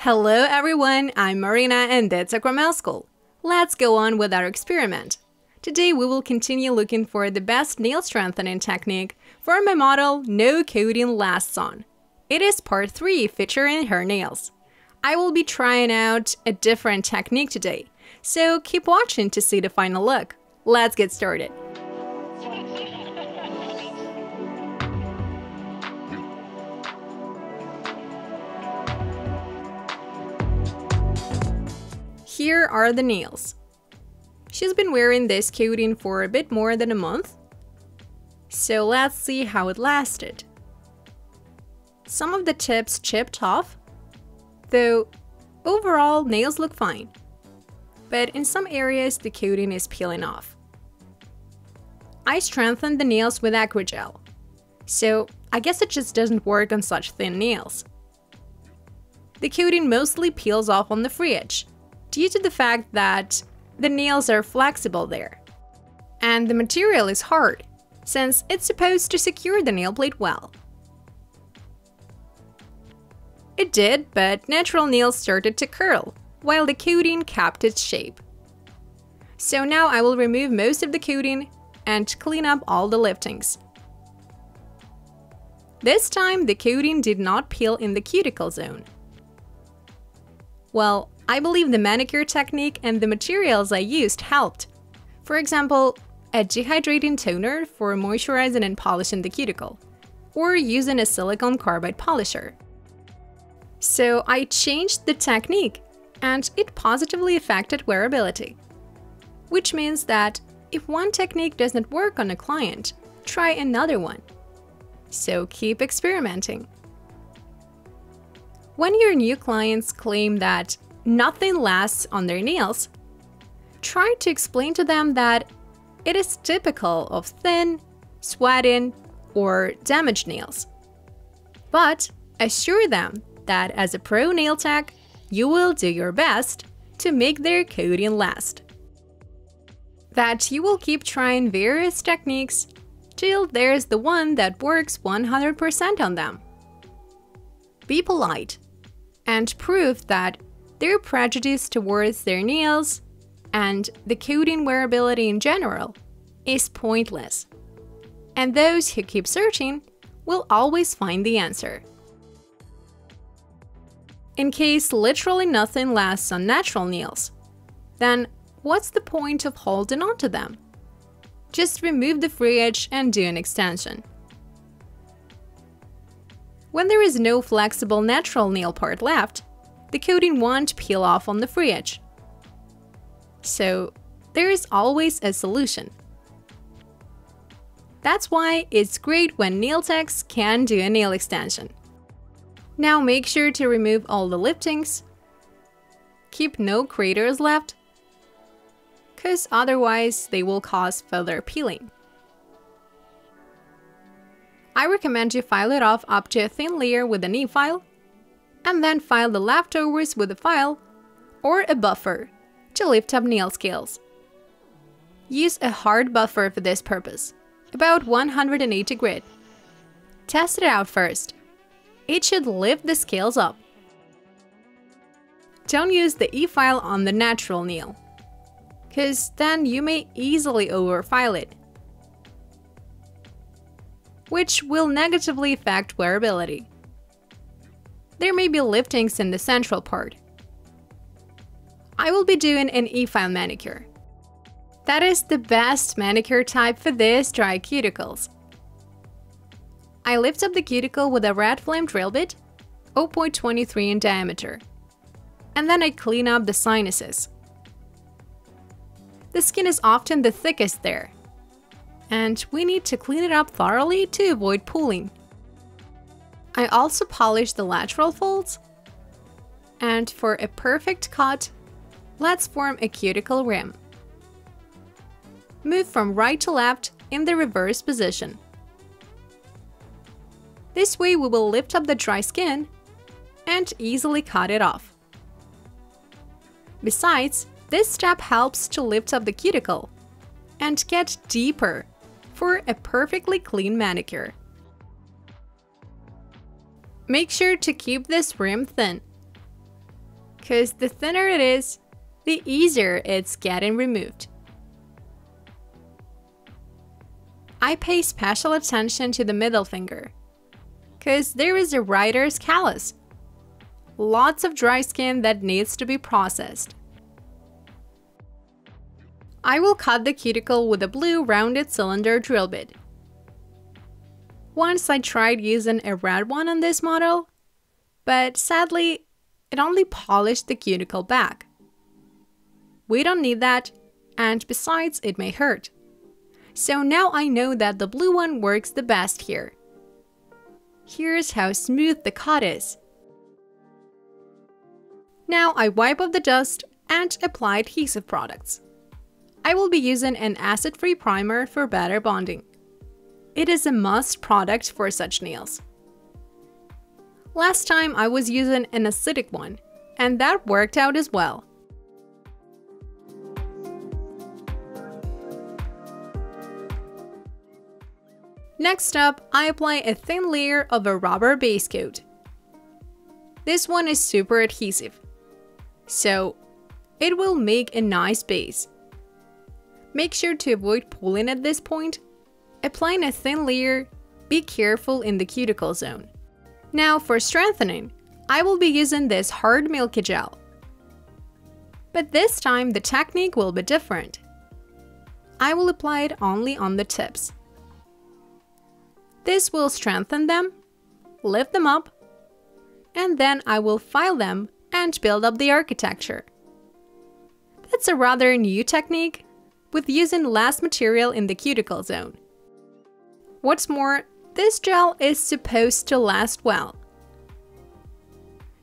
Hello everyone, I'm Marina and that's Sakramel School. Let's go on with our experiment. Today we will continue looking for the best nail strengthening technique for my model No Coating Lasts On. It is part 3 featuring her nails. I will be trying out a different technique today, so keep watching to see the final look. Let's get started. Here are the nails. She's been wearing this coating for a bit more than a month, so let's see how it lasted. Some of the tips chipped off, though overall nails look fine, but in some areas the coating is peeling off. I strengthened the nails with Acrygel, so I guess it just doesn't work on such thin nails. The coating mostly peels off on the free edge, due to the fact that the nails are flexible there. And the material is hard, since it's supposed to secure the nail plate well. It did, but natural nails started to curl, while the coating kept its shape. So now I will remove most of the coating and clean up all the liftings. This time the coating did not peel in the cuticle zone. Well, I believe the manicure technique and the materials I used helped. For example, a dehydrating toner for moisturizing and polishing the cuticle, or using a silicone carbide polisher. So I changed the technique, and it positively affected wearability. Which means that if one technique doesn't work on a client, try another one. So keep experimenting. When your new clients claim that nothing lasts on their nails, try to explain to them that it is typical of thin, sweating, or damaged nails. But assure them that as a pro nail tech, you will do your best to make their coating last. That you will keep trying various techniques till there's the one that works 100% on them. Be polite and prove that their prejudice towards their nails and the coating wearability in general is pointless, and those who keep searching will always find the answer. In case literally nothing lasts on natural nails, then what's the point of holding on to them? Just remove the free edge and do an extension. When there is no flexible natural nail part left, the coating won't peel off on the free edge. So there is always a solution. That's why it's great when nail techs can do a nail extension. Now make sure to remove all the liftings. Keep no craters left, because otherwise they will cause further peeling. I recommend you file it off up to a thin layer with an e-file, and then file the leftovers with a file or a buffer to lift up nail scales. Use a hard buffer for this purpose, about 180 grit. Test it out first. It should lift the scales up. Don't use the e-file on the natural nail, because then you may easily overfile it, which will negatively affect wearability. There may be liftings in the central part. I will be doing an e-file manicure. That is the best manicure type for this dry cuticles. I lift up the cuticle with a red flame drill bit, 0.23 in diameter, and then I clean up the sinuses. The skin is often the thickest there, and we need to clean it up thoroughly to avoid pooling. I also polish the lateral folds, and for a perfect cut, let's form a cuticle rim. Move from right to left in the reverse position. This way we will lift up the dry skin and easily cut it off. Besides, this step helps to lift up the cuticle and get deeper for a perfectly clean manicure. Make sure to keep this rim thin. because the thinner it is, the easier it's getting removed. I pay special attention to the middle finger, because there is a writer's callus. Lots of dry skin that needs to be processed. I will cut the cuticle with a blue rounded cylinder drill bit. Once I tried using a red one on this model, but sadly, it only polished the cuticle back. We don't need that, and besides, it may hurt. So now I know that the blue one works the best here. Here's how smooth the cut is. Now I wipe off the dust and apply adhesive products. I will be using an acid-free primer for better bonding. It is a must product for such nails. Last time I was using an acidic one, and that worked out as well. Next up, I apply a thin layer of a rubber base coat. This one is super adhesive, so it will make a nice base. Make sure to avoid pulling at this point. Applying a thin layer, be careful in the cuticle zone. Now for strengthening, I will be using this hard milky gel. But this time the technique will be different. I will apply it only on the tips. This will strengthen them, lift them up, and then I will file them and build up the architecture. That's a rather new technique, with using less material in the cuticle zone. What's more, this gel is supposed to last well.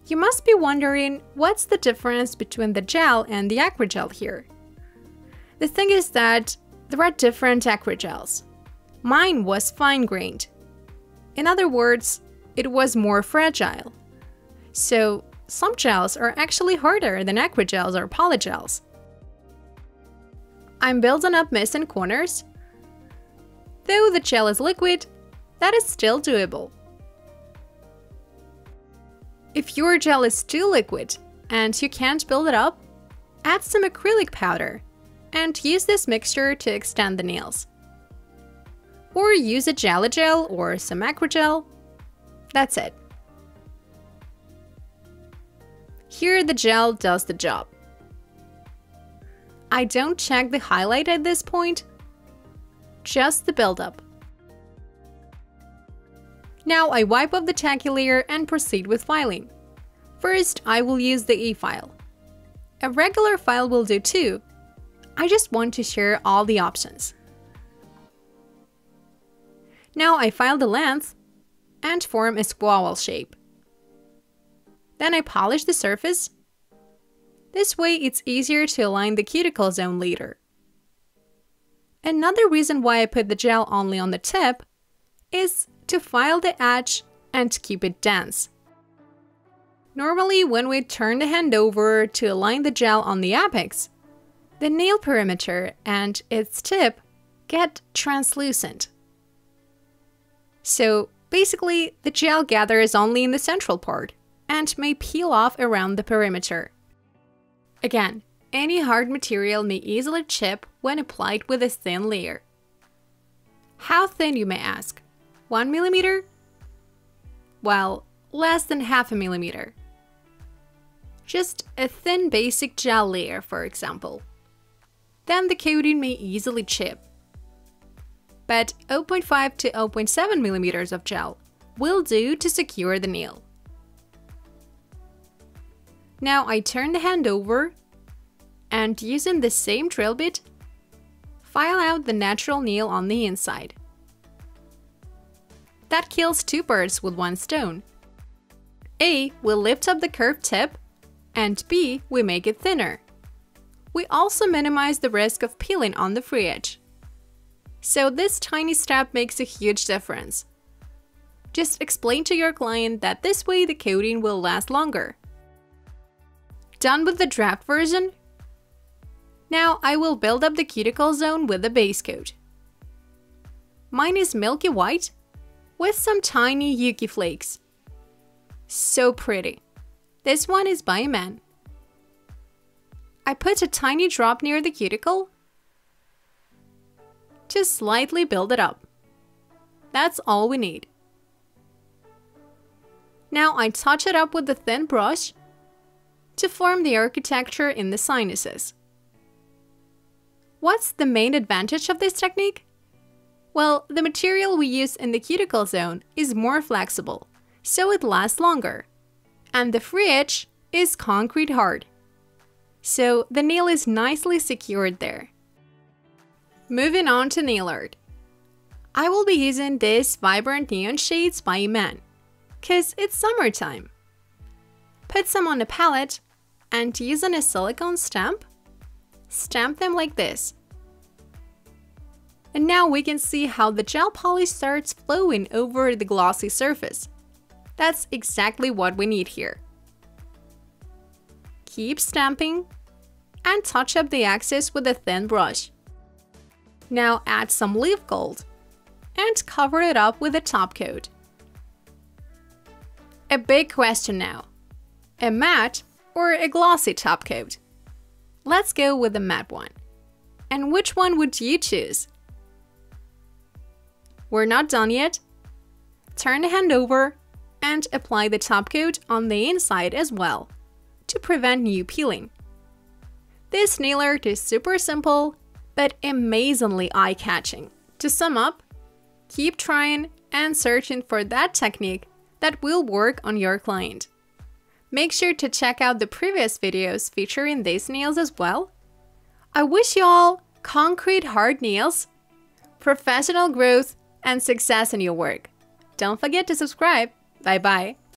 You must be wondering what's the difference between the gel and the acrygel here. The thing is that there are different acrygels. Mine was fine-grained. In other words, it was more fragile. So some gels are actually harder than acrygels or polygels. I'm building up missing corners. Though the gel is liquid, that is still doable. If your gel is too liquid and you can't build it up, add some acrylic powder and use this mixture to extend the nails. Or use a gel or some acrygel. That's it. Here the gel does the job. I don't check the highlight at this point, just the buildup. Now I wipe off the tacky layer and proceed with filing. First, I will use the E-file. A regular file will do too. I just want to share all the options. Now I file the length and form a squawwel shape. Then I polish the surface. This way it's easier to align the cuticle zone later. Another reason why I put the gel only on the tip is to file the edge and keep it dense. Normally, when we turn the hand over to align the gel on the apex, the nail perimeter and its tip get translucent. So basically, the gel gathers only in the central part and may peel off around the perimeter. Again, any hard material may easily chip when applied with a thin layer. How thin, you may ask? 1 millimeter? Well, less than half a millimeter. Just a thin basic gel layer, for example. Then the coating may easily chip. But 0.5 to 0.7 millimeters of gel will do to secure the nail. Now I turn the hand over and using the same drill bit, file out the natural nail on the inside. That kills two birds with one stone. A, we lift up the curved tip, and B, we make it thinner. We also minimize the risk of peeling on the free edge. So this tiny step makes a huge difference. Just explain to your client that this way the coating will last longer. Done with the draft version? Now I will build up the cuticle zone with the base coat. Mine is milky white with some tiny yuki flakes. So pretty. This one is by a man. I put a tiny drop near the cuticle to slightly build it up. That's all we need. Now I touch it up with a thin brush to form the architecture in the sinuses. What's the main advantage of this technique? Well, the material we use in the cuticle zone is more flexible, so it lasts longer. And the free edge is concrete hard, so the nail is nicely secured there. Moving on to nail art. I will be using these vibrant neon shades by Iman, cause it's summertime. Put some on a palette and using a silicone stamp, stamp them like this. And now we can see how the gel polish starts flowing over the glossy surface. That's exactly what we need here. Keep stamping and touch up the axis with a thin brush. Now add some leaf gold and cover it up with a top coat. A big question now: a matte or a glossy top coat? Let's go with the matte one. And which one would you choose? We're not done yet. Turn the hand over and apply the top coat on the inside as well to prevent new peeling. This nail art is super simple but amazingly eye-catching. To sum up, keep trying and searching for that technique that will work on your client. Make sure to check out the previous videos featuring these nails as well. I wish you all concrete hard nails, professional growth, and success in your work. Don't forget to subscribe. Bye bye.